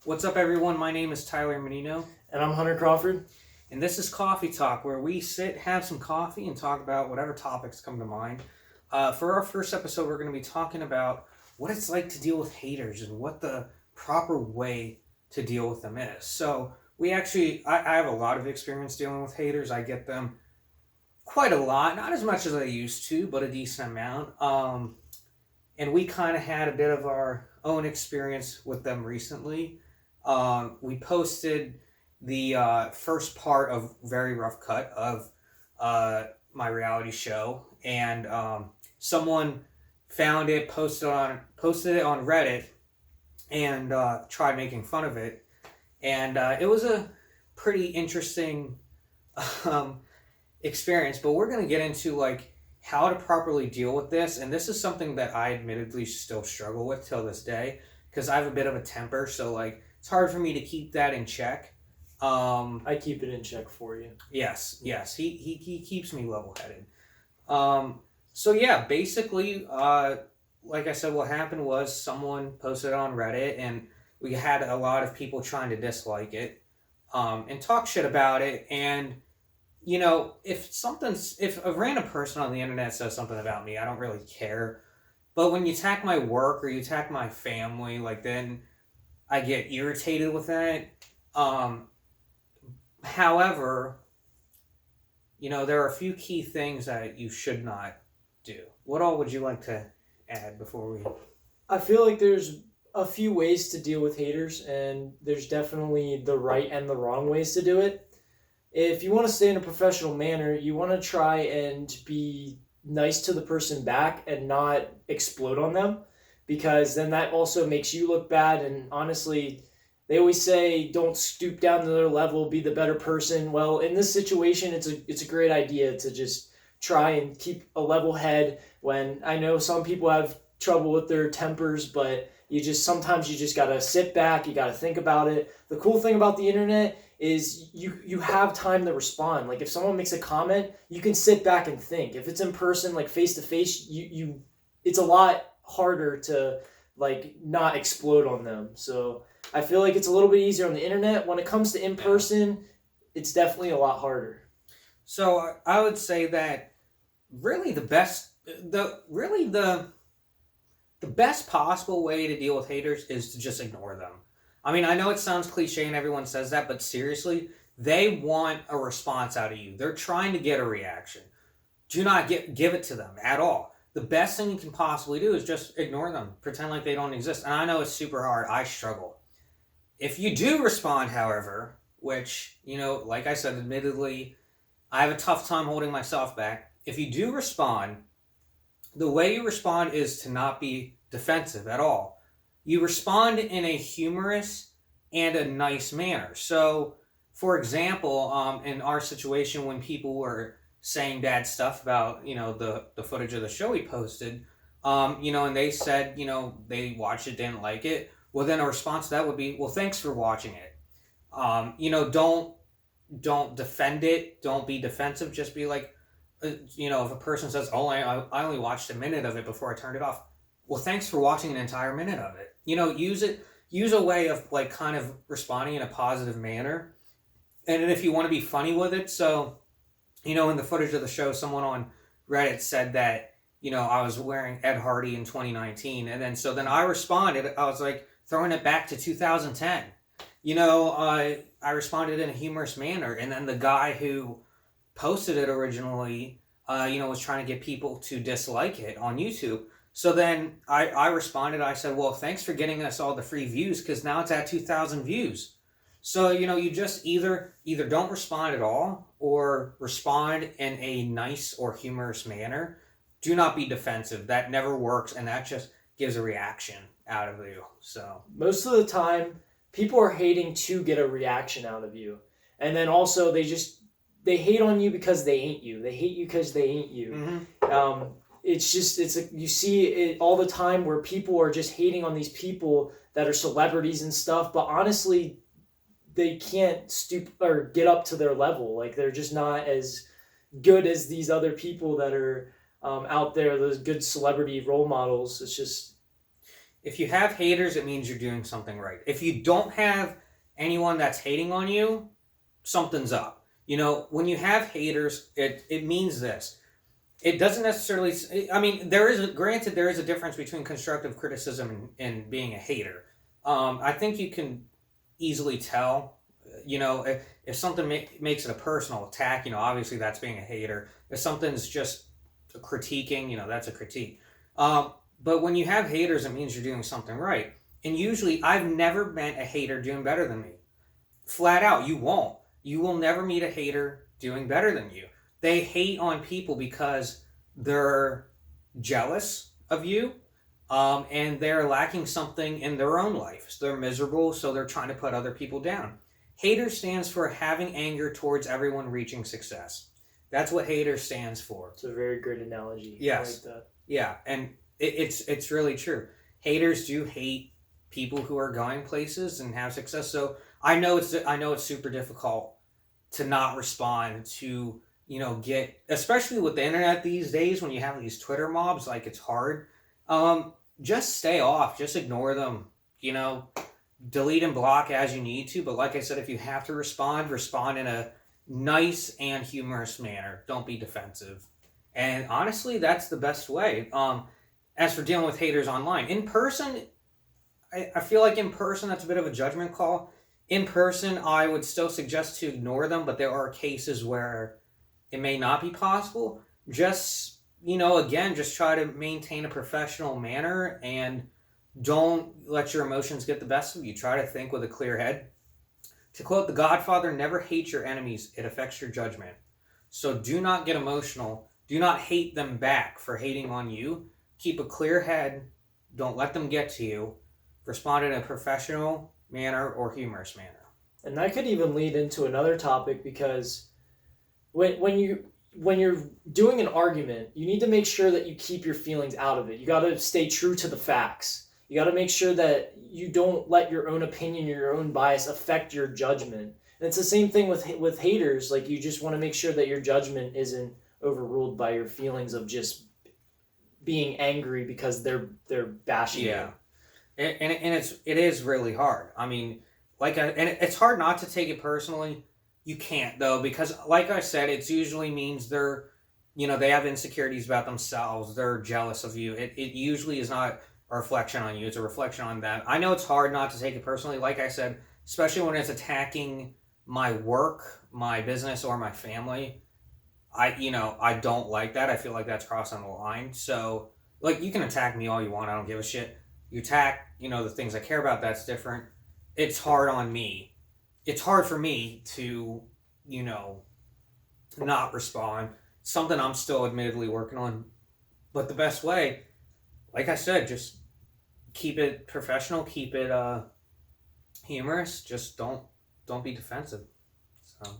What's up, everyone? My name is Tyler Mannino. And I'm Hunter Crawford. And this is Coffee Talk, where we sit, have some coffee, and talk about whatever topics come to mind. For our first episode, we're going to be talking about what it's like to deal with haters and what the proper way to deal with them is. So I have a lot of experience dealing with haters. I get them quite a lot, not as much as I used to, but a decent amount. And we kind of had a bit of our own experience with them recently. We posted the first part of Very Rough Cut of my reality show, and someone found it, posted it on Reddit, and tried making fun of it, and it was a pretty interesting experience. But we're gonna get into how to properly deal with this, and this is something that I admittedly still struggle with till this day because I have a bit of a temper, so it's hard for me to keep that in check. I keep it in check for you. Yes. He keeps me level-headed. So yeah, basically, like I said, what happened was someone posted it on Reddit, and we had a lot of people trying to dislike it, and talk shit about it. And if a random person on the internet says something about me, I don't really care. But when you attack my work or you attack my family, then I get irritated with that. However, there are a few key things that you should not do. What all would you like to add before we... I feel like there's a few ways to deal with haters, and there's definitely the right and the wrong ways to do it. If you want to stay in a professional manner, you want to try and be nice to the person back and not explode on them, because then that also makes you look bad. And honestly, they always say don't stoop down to their level, be the better person. Well, in this situation, it's a great idea to just try and keep a level head. When I know some people have trouble with their tempers, but sometimes you just gotta sit back, you gotta think about it. The cool thing about the internet is you have time to respond. If someone makes a comment, you can sit back and think. If it's in person, face to face, it's a lot harder to not explode on them. So I feel like it's a little bit easier on the internet. When it comes to in person, it's definitely a lot harder. So I would say that really the best possible way to deal with haters is to just ignore them. I mean, I know it sounds cliche and everyone says that, but seriously, they want a response out of you. They're trying to get a reaction. Do not give it to them at all. The best thing you can possibly do is just ignore them. Pretend like they don't exist. And I know it's super hard. I struggle. If you do respond, however, which, like I said, admittedly, I have a tough time holding myself back. If you do respond, the way you respond is to not be defensive at all. You respond in a humorous and a nice manner. So, for example, in our situation, when people were saying bad stuff about, the footage of the show we posted, and they said, they watched it, didn't like it. Well, then a response to that would be, well, thanks for watching it. Don't defend it. Don't be defensive. Just be like, if a person says, oh, I only watched a minute of it before I turned it off. Well, thanks for watching an entire minute of it. Use a way of kind of responding in a positive manner. And then if you want to be funny with it, so, in the footage of the show, someone on Reddit said that, I was wearing Ed Hardy in 2019. And then I responded, I was throwing it back to 2010. I responded in a humorous manner. And then the guy who posted it originally, was trying to get people to dislike it on YouTube. So then I responded, I said, well, thanks for getting us all the free views, because now it's at 2,000 views. So, you just either don't respond at all or respond in a nice or humorous manner. Do not be defensive. That never works, and that just gives a reaction out of you. So most of the time, people are hating to get a reaction out of you. And then also they hate on you because they ain't you. They hate you because they ain't you. Mm-hmm. You see it all the time where people are just hating on these people that are celebrities and stuff, but honestly, they can't stoop or get up to their level. They're just not as good as these other people that are out there, those good celebrity role models. It's just... If you have haters, it means you're doing something right. If you don't have anyone that's hating on you, something's up. When you have haters, it means this. It doesn't necessarily. I mean, granted, there is a difference between constructive criticism and being a hater. I think you can easily tell. If something makes it a personal attack, obviously that's being a hater. If something's just critiquing, that's a critique. But when you have haters, it means you're doing something right. And usually, I've never met a hater doing better than me. Flat out, you won't. You will never meet a hater doing better than you. They hate on people because they're jealous of you, and they're lacking something in their own life. So they're miserable, so they're trying to put other people down. Hater stands for having anger towards everyone reaching success. That's what hater stands for. It's a very great analogy. Yes. I like that. Yeah, and it's really true. Haters do hate people who are going places and have success. So I know it's super difficult to not respond to get, especially with the internet these days when you have these Twitter mobs, like it's hard. Just stay off, just ignore them. Delete and block as you need to. But like I said, if you have to respond in a nice and humorous manner. Don't be defensive. And honestly, that's the best way. As for dealing with haters online, in person, I feel like in person that's a bit of a judgment call. In person, I would still suggest to ignore them, but there are cases where it may not be possible. Just, again, just try to maintain a professional manner and don't let your emotions get the best of you. Try to think with a clear head. To quote The Godfather, never hate your enemies. It affects your judgment. So do not get emotional. Do not hate them back for hating on you. Keep a clear head. Don't let them get to you. Respond in a professional manner or humorous manner. And that could even lead into another topic, because when you're doing an argument, you need to make sure that you keep your feelings out of it. You got to stay true to the facts. You got to make sure that you don't let your own opinion or your own bias affect your judgment. And it's the same thing with haters. Like, you just want to make sure that your judgment isn't overruled by your feelings of just being angry because they're bashing you. Yeah. And it is really hard. I mean, it's hard not to take it personally. You can't though, because like I said, it usually means they have insecurities about themselves. They're jealous of you. It usually is not a reflection on you. It's a reflection on them. I know it's hard not to take it personally. Like I said, especially when it's attacking my work, my business, or my family. I don't like that. I feel like that's crossing the line. So, like, you can attack me all you want. I don't give a shit. You attack, the things I care about, that's different. It's hard on me. It's hard for me to, not respond. Something I'm still admittedly working on. But the best way, like I said, just keep it professional, keep it humorous. Just don't be defensive. So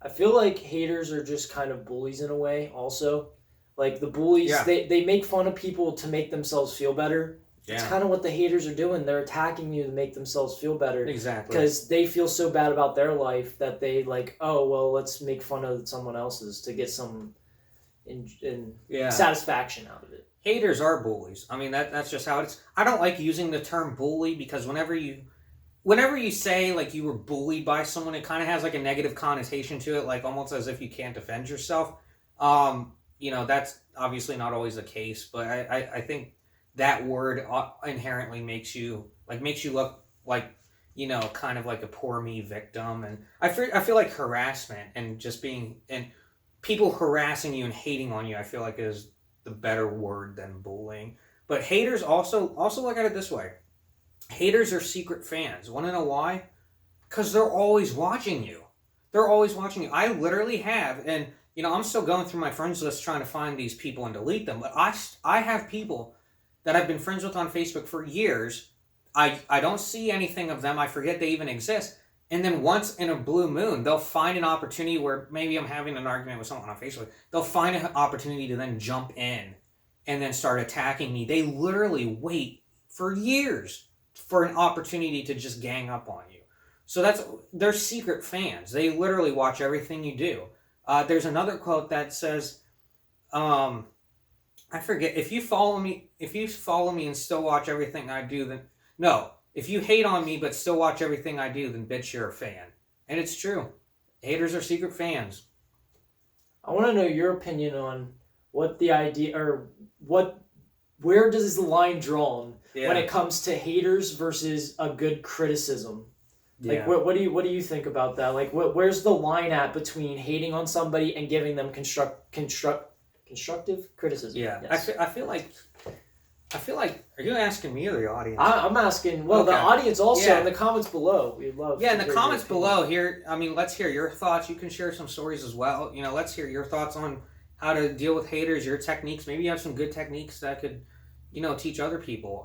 I feel like haters are just kind of bullies in a way also. Like, the bullies, Yeah. they make fun of people to make themselves feel better. Yeah. It's kind of what the haters are doing. They're attacking you to make themselves feel better. Exactly. Because they feel so bad about their life that they let's make fun of someone else's to get some satisfaction out of it. Haters are bullies. I mean, that's just how it's. I don't like using the term bully, because whenever you say like you were bullied by someone, it kind of has like a negative connotation to it, like almost as if you can't defend yourself. That's obviously not always the case, but I think that word inherently makes you look like, kind of like a poor me victim. And I feel like harassment and just and people harassing you and hating on you, I feel like is the better word than bullying. But haters also look at it this way. Haters are secret fans. Want to know why? Because they're always watching you. They're always watching you. I literally have, and I'm still going through my friends list trying to find these people and delete them, but I have people that I've been friends with on Facebook for years. I don't see anything of them. I forget they even exist. And then once in a blue moon, they'll find an opportunity where maybe I'm having an argument with someone on Facebook. They'll find an opportunity to then jump in and then start attacking me. They literally wait for years for an opportunity to just gang up on you. So they're secret fans. They literally watch everything you do. There's another quote that says, I forget if you follow me. If you follow me and still watch everything I do, then no. If you hate on me but still watch everything I do, then bitch, you're a fan. And it's true. Haters are secret fans. I want to know your opinion on what the idea or where does the line drawn when it comes to haters versus a good criticism? Like what do you think about that? Like where's the line at between hating on somebody and giving them constructive criticism? Yeah. Yes. I feel like. Are you asking me or the audience? I'm asking. Well, the audience also in the comments below. We'd love. Yeah, in the comments below here. I mean, let's hear your thoughts. You can share some stories as well. Let's hear your thoughts on how to deal with haters. Your techniques. Maybe you have some good techniques that could, teach other people.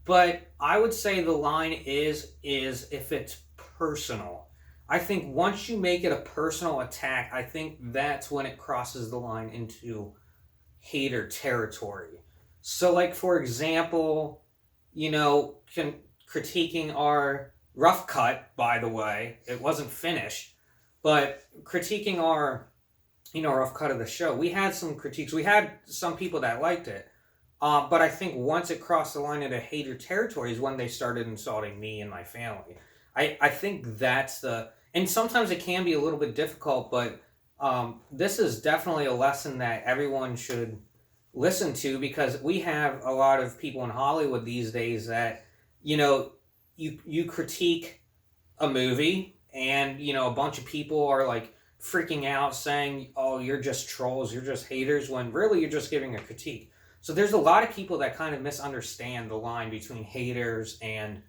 But I would say the line is if it's personal. I think once you make it a personal attack, I think that's when it crosses the line into hater territory. So, like, for example, critiquing our rough cut, by the way, it wasn't finished, but critiquing our, rough cut of the show, we had some critiques. We had some people that liked it. But I think once it crossed the line into hater territory is when they started insulting me and my family. I think that's and sometimes it can be a little bit difficult, but this is definitely a lesson that everyone should listen to, because we have a lot of people in Hollywood these days that, you critique a movie and, a bunch of people are like freaking out saying, oh, you're just trolls, you're just haters, when really you're just giving a critique. So there's a lot of people that kind of misunderstand the line between haters and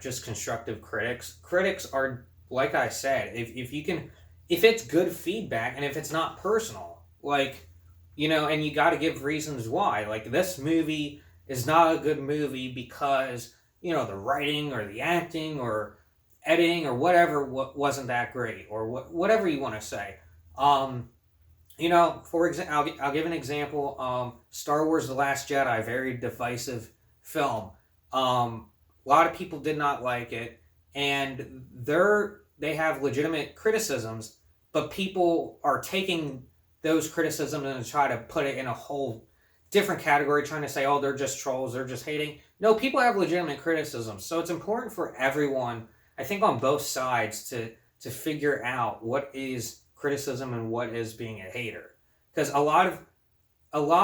just constructive critics. Critics are, like I said, if it's good feedback and if it's not personal, like, and you got to give reasons why. Like, this movie is not a good movie because, the writing or the acting or editing or whatever wasn't that great, or whatever you want to say. For example, I'll give an example. Star Wars: The Last Jedi, very divisive film. A lot of people did not like it, and they have legitimate criticisms, but people are taking those criticisms and try to put it in a whole different category, trying to say, oh, they're just trolls, they're just hating. No, people have legitimate criticisms. So it's important for everyone, I think on both sides, to figure out what is criticism and what is being a hater. Because a lot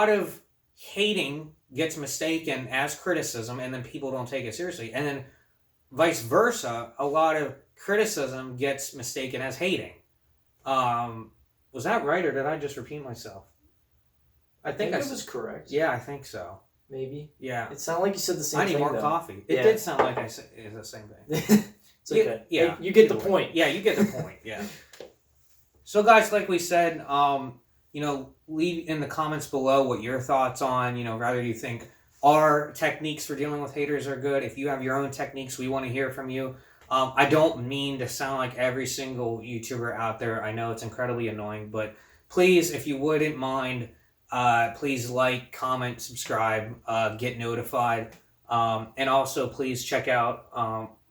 of hating gets mistaken as criticism, and then people don't take it seriously. And then vice versa, a lot of criticism gets mistaken as hating. Was that right, or did I just repeat myself? I think it was correct. Yeah, I think so. Maybe. Yeah. It sounded like you said the same thing. I need more coffee. It did sound like I said the same thing. It's okay. Yeah. You get the point. Yeah, you get the point. Yeah. So, guys, like we said, leave in the comments below what your thoughts on, rather do you think our techniques for dealing with haters are good. If you have your own techniques, we want to hear from you. I don't mean to sound like every single YouTuber out there. I know it's incredibly annoying, but please, if you wouldn't mind, please like, comment, subscribe, get notified. And also please check out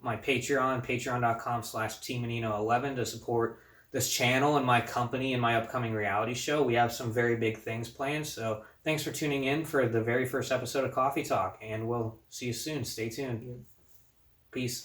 my Patreon, patreon.com/tmannino11 to support this channel and my company and my upcoming reality show. We have some very big things planned. So thanks for tuning in for the very first episode of Coffee Talk, and we'll see you soon. Stay tuned. Peace.